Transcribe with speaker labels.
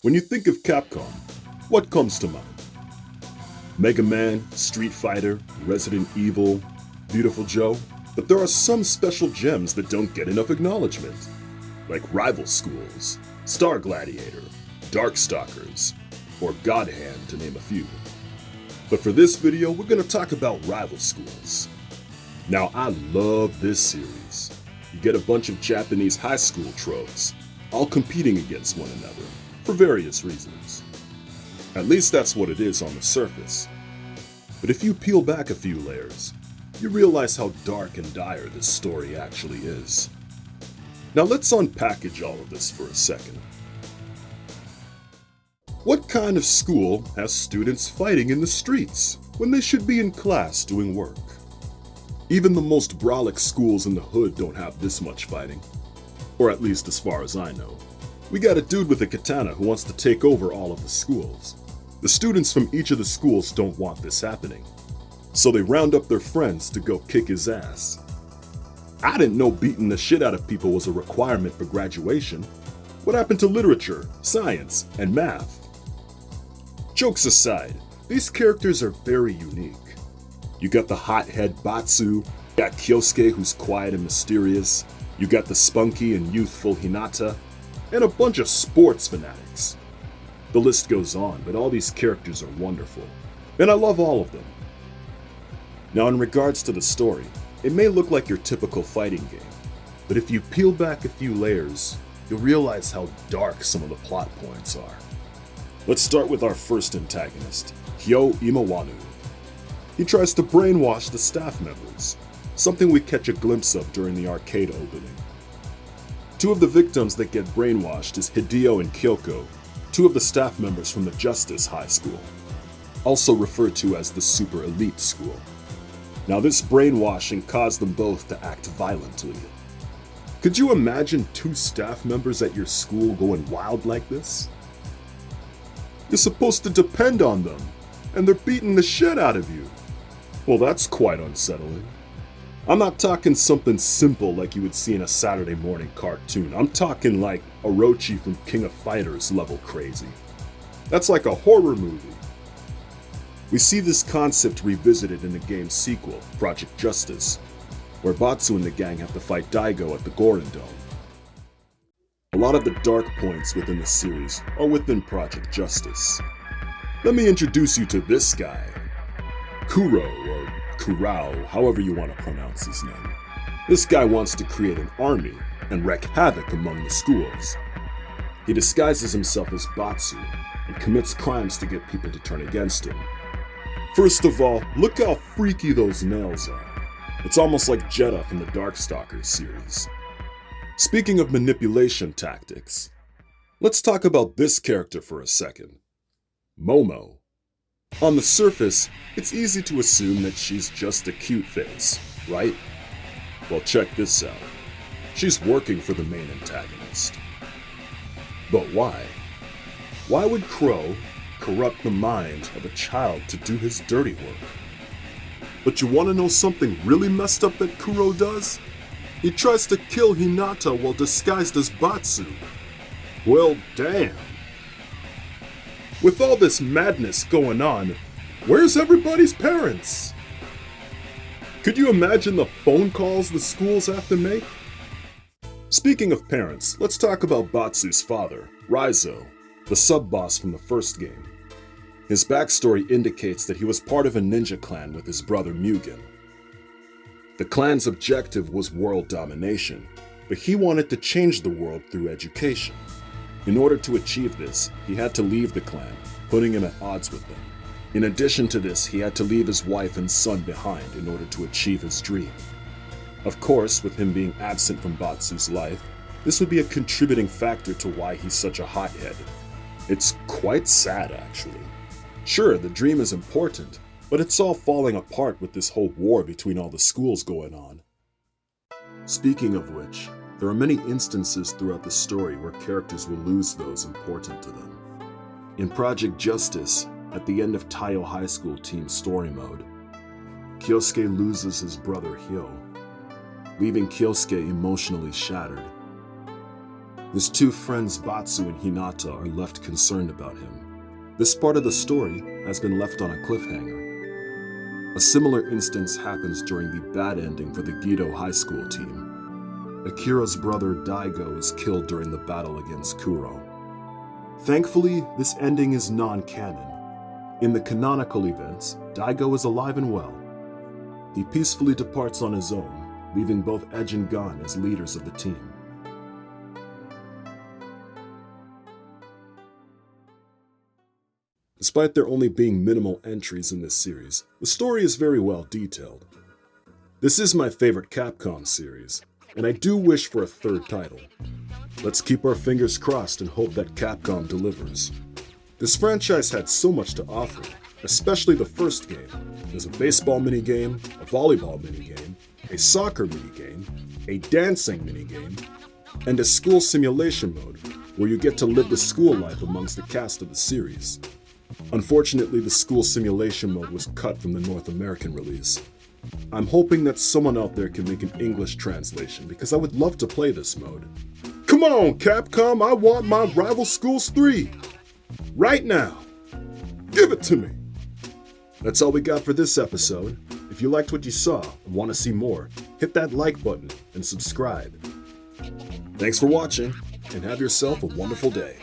Speaker 1: When you think of Capcom, what comes to mind? Mega Man, Street Fighter, Resident Evil, Beautiful Joe? But there are some special gems that don't get enough acknowledgement, like Rival Schools, Star Gladiator, Darkstalkers, or God Hand to name a few. But for this video, we're going to talk about Rival Schools. Now, I love this series. You get a bunch of Japanese high school tropes, all competing against one another, for various reasons. At least that's what it is on the surface. But if you peel back a few layers, you realize how dark and dire this story actually is. Now let's unpackage all of this for a second. What kind of school has students fighting in the streets when they should be in class doing work? Even the most brolic schools in the hood don't have this much fighting. Or at least as far as I know. We got a dude with a katana who wants to take over all of the schools. The students from each of the schools don't want this happening, so they round up their friends to go kick his ass. I didn't know beating the shit out of people was a requirement for graduation. What happened to literature, science, and math? Jokes aside, these characters are very unique. You got the hothead Batsu, you got Kyosuke who's quiet and mysterious, you got the spunky and youthful Hinata, and a bunch of sports fanatics. The list goes on, but all these characters are wonderful, and I love all of them. Now in regards to the story, it may look like your typical fighting game, but if you peel back a few layers, you'll realize how dark some of the plot points are. Let's start with our first antagonist, Hyo Imawanu. He tries to brainwash the staff members, something we catch a glimpse of during the arcade opening. Two of the victims that get brainwashed is Hideo and Kyoko, two of the staff members from the Justice High School, also referred to as the Super Elite School. Now this brainwashing caused them both to act violently. Could you imagine two staff members at your school going wild like this? You're supposed to depend on them, and they're beating the shit out of you. Well, that's quite unsettling. I'm not talking something simple like you would see in a Saturday morning cartoon. I'm talking like Orochi from King of Fighters level crazy. That's like a horror movie. We see this concept revisited in the game's sequel, Project Justice, where Batsu and the gang have to fight Daigo at the Goron Dome. A lot of the dark points within the series are within Project Justice. Let me introduce you to this guy, Kuro, or Kurao, however you want to pronounce his name. This guy wants to create an army and wreak havoc among the schools. He disguises himself as Batsu and commits crimes to get people to turn against him. First of all, look how freaky those nails are. It's almost like Jedha from the Darkstalkers series. Speaking of manipulation tactics, let's talk about this character for a second. Momo. On the surface, it's easy to assume that she's just a cute face, right? Well, check this out. She's working for the main antagonist. But why? Why would Crow corrupt the mind of a child to do his dirty work? But you want to know something really messed up that Kuro does? He tries to kill Hinata while disguised as Batsu. Well, damn. With all this madness going on, where's everybody's parents? Could you imagine the phone calls the schools have to make? Speaking of parents, let's talk about Batsu's father, Raizo, the sub-boss from the first game. His backstory indicates that he was part of a ninja clan with his brother Mugen. The clan's objective was world domination, but he wanted to change the world through education. In order to achieve this, he had to leave the clan, putting him at odds with them. In addition to this, he had to leave his wife and son behind in order to achieve his dream. Of course, with him being absent from Batsu's life, this would be a contributing factor to why he's such a hothead. It's quite sad, actually. Sure, the dream is important, but it's all falling apart with this whole war between all the schools going on. Speaking of which, there are many instances throughout the story where characters will lose those important to them. In Project Justice, at the end of Taiyo High School Team Story Mode, Kyosuke loses his brother Hyo, leaving Kyosuke emotionally shattered. His two friends Batsu and Hinata are left concerned about him. This part of the story has been left on a cliffhanger. A similar instance happens during the bad ending for the Gido High School team. Akira's brother Daigo is killed during the battle against Kuro. Thankfully, this ending is non-canon. In the canonical events, Daigo is alive and well. He peacefully departs on his own, leaving both Edge and Gon as leaders of the team. Despite there only being minimal entries in this series, the story is very well detailed. This is my favorite Capcom series, and I do wish for a third title. Let's keep our fingers crossed and hope that Capcom delivers. This franchise had so much to offer, especially the first game. There's a baseball minigame, a volleyball minigame, a soccer minigame, a dancing minigame, and a school simulation mode where you get to live the school life amongst the cast of the series. Unfortunately, the school simulation mode was cut from the North American release. I'm hoping that someone out there can make an English translation because I would love to play this mode. Come on, Capcom, I want my Rival Schools 3! Right now! Give it to me! That's all we got for this episode. If you liked what you saw and want to see more, hit that like button and subscribe. Thanks for watching, and have yourself a wonderful day.